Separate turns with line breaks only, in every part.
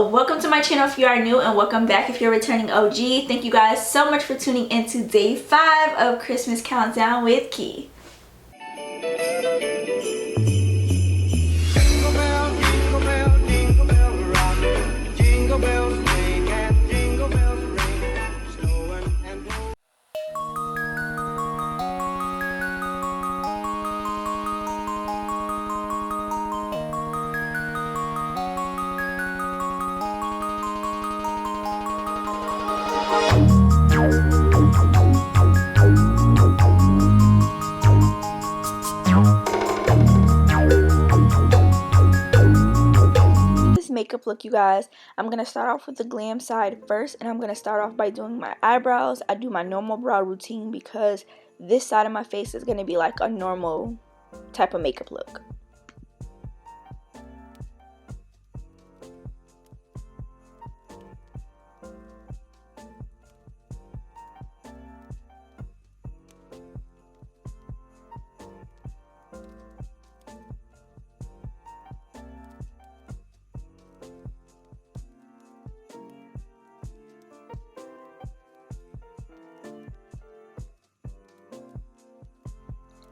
welcome to my channel if you are new, and welcome back if you're returning OG. Thank you guys so much for tuning into day 5 of Christmas Countdown with Key. Makeup look, you guys. I'm gonna start off with the glam side first, and I'm gonna start off by doing my eyebrows. I do my normal brow routine because this side of my face is gonna be like a normal type of makeup look.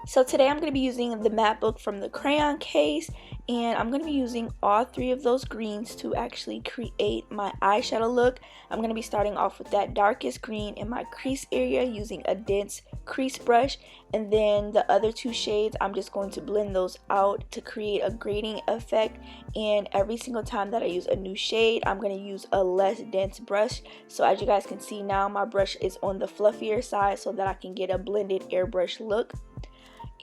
So today I'm going to be using the matte book from the crayon case, and I'm going to be using all 3 of those greens to actually create my eyeshadow look. I'm going to be starting off with that darkest green in my crease area using a dense crease brush, and then the other 2 shades I'm just going to blend those out to create a grading effect. And every single time that I use a new shade, I'm going to use a less dense brush. So as you guys can see now, my brush is on the fluffier side so that I can get a blended airbrush look.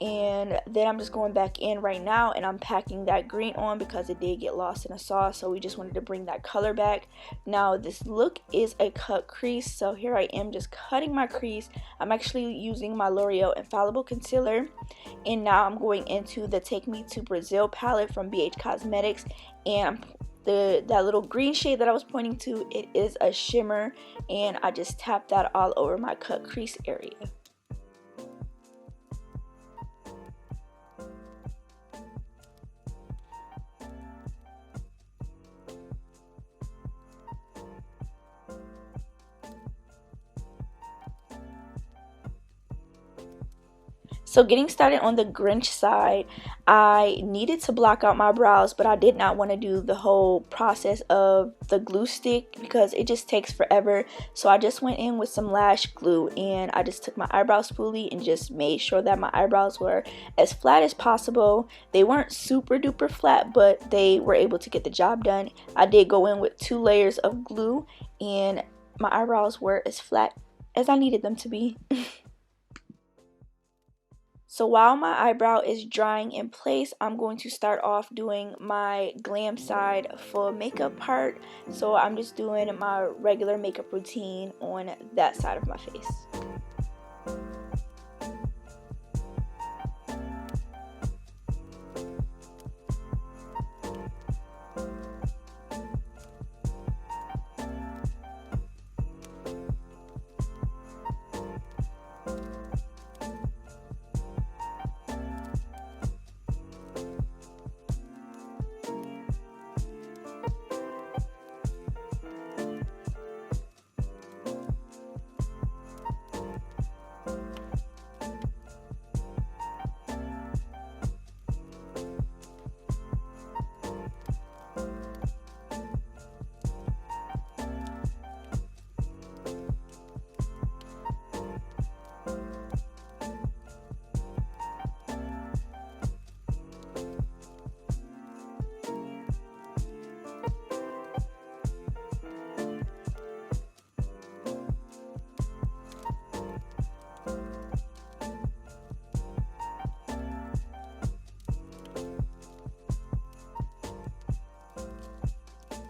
And then I'm just going back in right now, and I'm packing that green on because it did get lost in the sauce, so we just wanted to bring that color back. Now this look is a cut crease, so here I am just cutting my crease. I'm actually using my L'Oreal Infallible Concealer, and now I'm going into the Take Me to Brazil palette from BH Cosmetics, and that little green shade that I was pointing to, it is a shimmer, and I just tapped that all over my cut crease area. So getting started on the Grinch side, I needed to block out my brows, but I did not want to do the whole process of the glue stick because it just takes forever. So I just went in with some lash glue, and I just took my eyebrow spoolie and just made sure that my eyebrows were as flat as possible. They weren't super duper flat, but they were able to get the job done. I did go in with 2 layers of glue, and my eyebrows were as flat as I needed them to be. So while my eyebrow is drying in place, I'm going to start off doing my glam side full makeup part. So I'm just doing my regular makeup routine on that side of my face.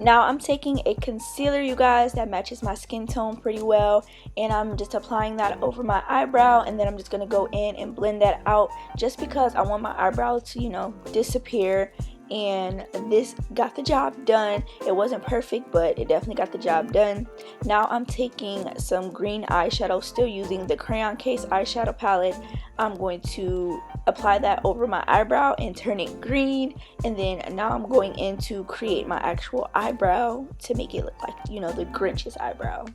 Now I'm taking a concealer, you guys, that matches my skin tone pretty well, and I'm just applying that over my eyebrow, and then I'm just going to go in and blend that out just because I want my eyebrow to, you know, disappear. And this got the job done. It wasn't perfect, but it definitely got the job done. Now I'm taking some green eyeshadow, still using the crayon case eyeshadow palette. I'm going to apply that over my eyebrow and turn it green. And then now I'm going in to create my actual eyebrow to make it look like, you know, the Grinch's eyebrow.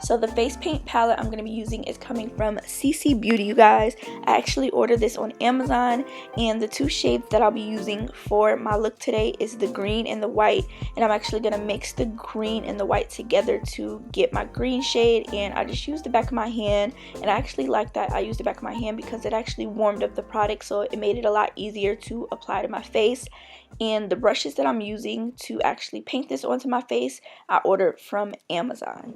So the face paint palette I'm going to be using is coming from CC Beauty, you guys. I actually ordered this on Amazon, and the two shades that I'll be using for my look today is the green and the white. And I'm actually going to mix the green and the white together to get my green shade, and I just used the back of my hand. And I actually like that I used the back of my hand because it actually warmed up the product, so it made it a lot easier to apply to my face. And the brushes that I'm using to actually paint this onto my face, I ordered from Amazon.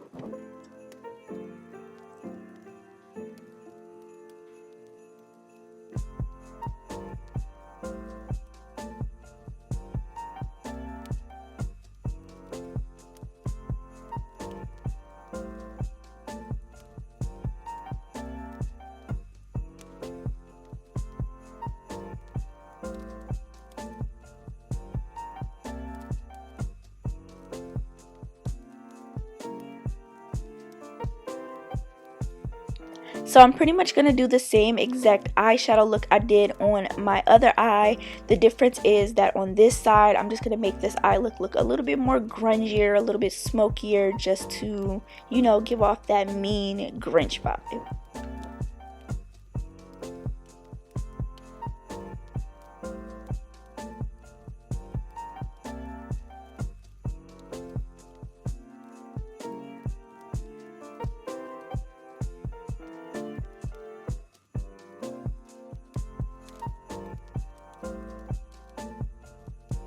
So I'm pretty much going to do the same exact eyeshadow look I did on my other eye. The difference is that on this side, I'm just going to make this eye look a little bit more grungier, a little bit smokier, just to, you know, give off that mean Grinch vibe.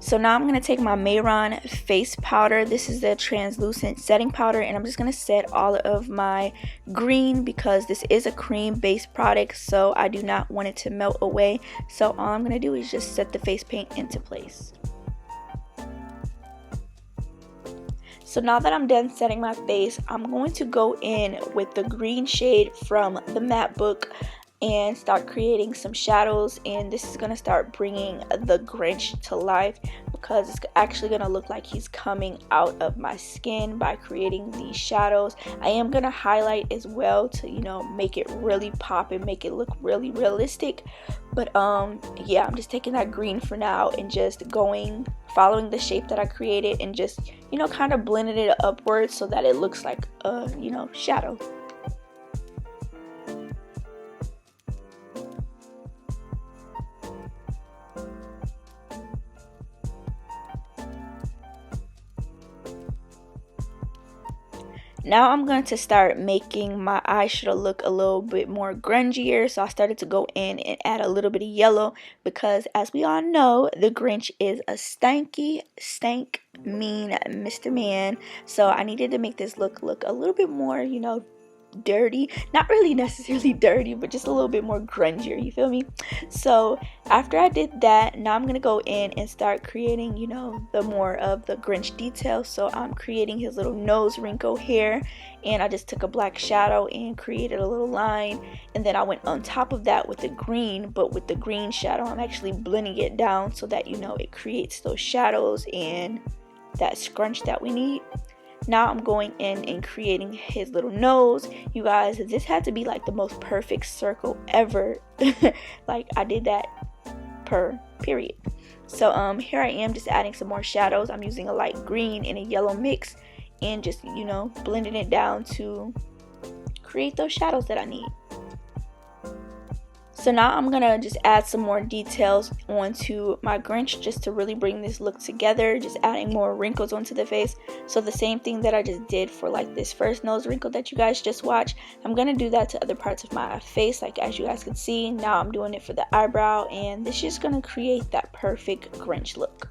So now I'm going to take my Mayron face powder. This is the translucent setting powder, and I'm just going to set all of my green because this is a cream based product, so I do not want it to melt away. So all I'm going to do is just set the face paint into place. So now that I'm done setting my face, I'm going to go in with the green shade from the matte book and start creating some shadows, and this is going to start bringing the Grinch to life because it's actually going to look like he's coming out of my skin by creating these shadows. I am going to highlight as well to, you know, make it really pop and make it look really realistic. But yeah, I'm just taking that green for now and just following the shape that I created and just, you know, kind of blending it upwards so that it looks like a, you know, shadow. Now I'm going to start making my eyeshadow look a little bit more grungier. So I started to go in and add a little bit of yellow because, as we all know, the Grinch is a stank mean Mr. Man. So I needed to make this look a little bit more, you know, dirty. Not really necessarily dirty, but just a little bit more grungier, you feel me? So after I did that, now I'm gonna go in and start creating, you know, the more of the Grinch detail. So I'm creating his little nose wrinkle here, and I just took a black shadow and created a little line, and then I went on top of that with the green, but with the green shadow I'm actually blending it down so that, you know, it creates those shadows and that scrunch that we need. Now I'm going in and creating his little nose. You guys, this had to be like the most perfect circle ever. Like, I did that period. So here I am just adding some more shadows. I'm using a light green and a yellow mix and just, you know, blending it down to create those shadows that I need. So now I'm going to just add some more details onto my Grinch just to really bring this look together, just adding more wrinkles onto the face. So the same thing that I just did for like this first nose wrinkle that you guys just watched, I'm going to do that to other parts of my face, like as you guys can see. Now I'm doing it for the eyebrow, and this is going to create that perfect Grinch look.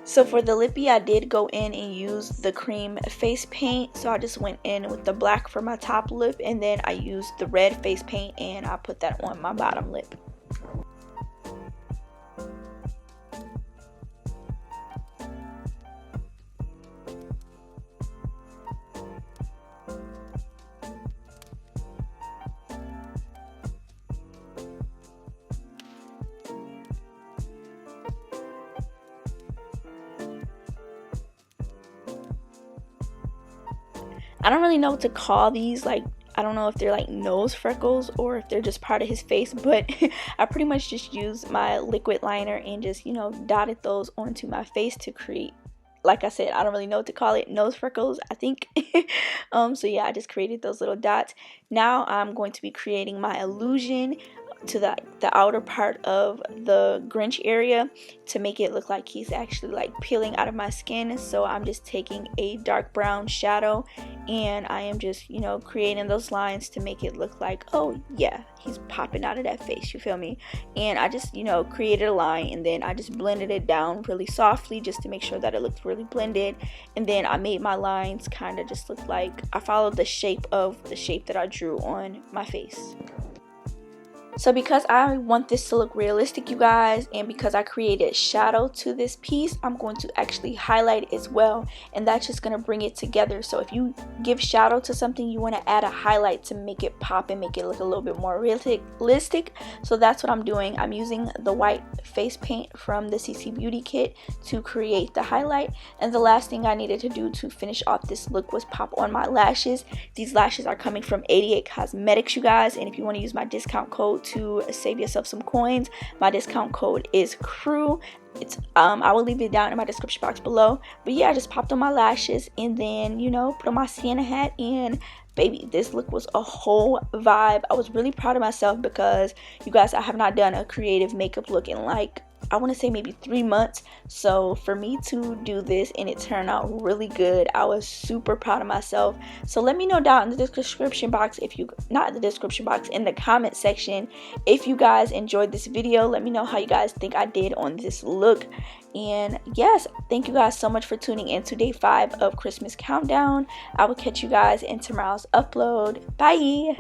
So for the lippy, I did go in and use the cream face paint. So I just went in with the black for my top lip, and then I used the red face paint and I put that on my bottom lip. I don't really know what to call these, like I don't know if they're like nose freckles or if they're just part of his face, but I pretty much just used my liquid liner and just, you know, dotted those onto my face to create, like I said, I don't really know what to call it, nose freckles, I think. So yeah, I just created those little dots. Now I'm going to be creating my illusion to the outer part of the Grinch area to make it look like he's actually like peeling out of my skin. So I'm just taking a dark brown shadow and I am just, you know, creating those lines to make it look like, oh yeah, he's popping out of that face, you feel me? And I just, you know, created a line and then I just blended it down really softly just to make sure that it looked really blended. And then I made my lines kind of just look like I followed the shape that I drew on my face. So because I want this to look realistic, you guys, and because I created shadow to this piece, I'm going to actually highlight it as well, and that's just going to bring it together. So if you give shadow to something, you want to add a highlight to make it pop and make it look a little bit more realistic. So that's what I'm doing. I'm using the white face paint from the CC Beauty kit to create the highlight. And the last thing I needed to do to finish off this look was pop on my lashes. These lashes are coming from 88 Cosmetics, you guys, and if you want to use my discount code to save yourself some coins, my discount code is KREW. It's I will leave it down in my description box below. But yeah, I just popped on my lashes and then, you know, put on my Santa hat, and baby, this look was a whole vibe. I was really proud of myself because, you guys, I have not done a creative makeup look in like, I want to say maybe 3 months. So for me to do this and it turned out really good, I was super proud of myself. So let me know down in the description box, if you, not in the description box, in the comment section, if you guys enjoyed this video. Let me know how you guys think I did on this look. And yes, thank you guys so much for tuning in to day 5 of Christmas Countdown. I will catch you guys in tomorrow's upload. Bye.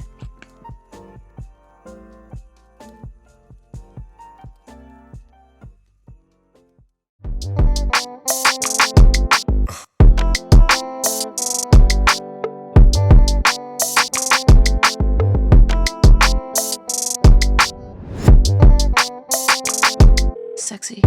Sexy.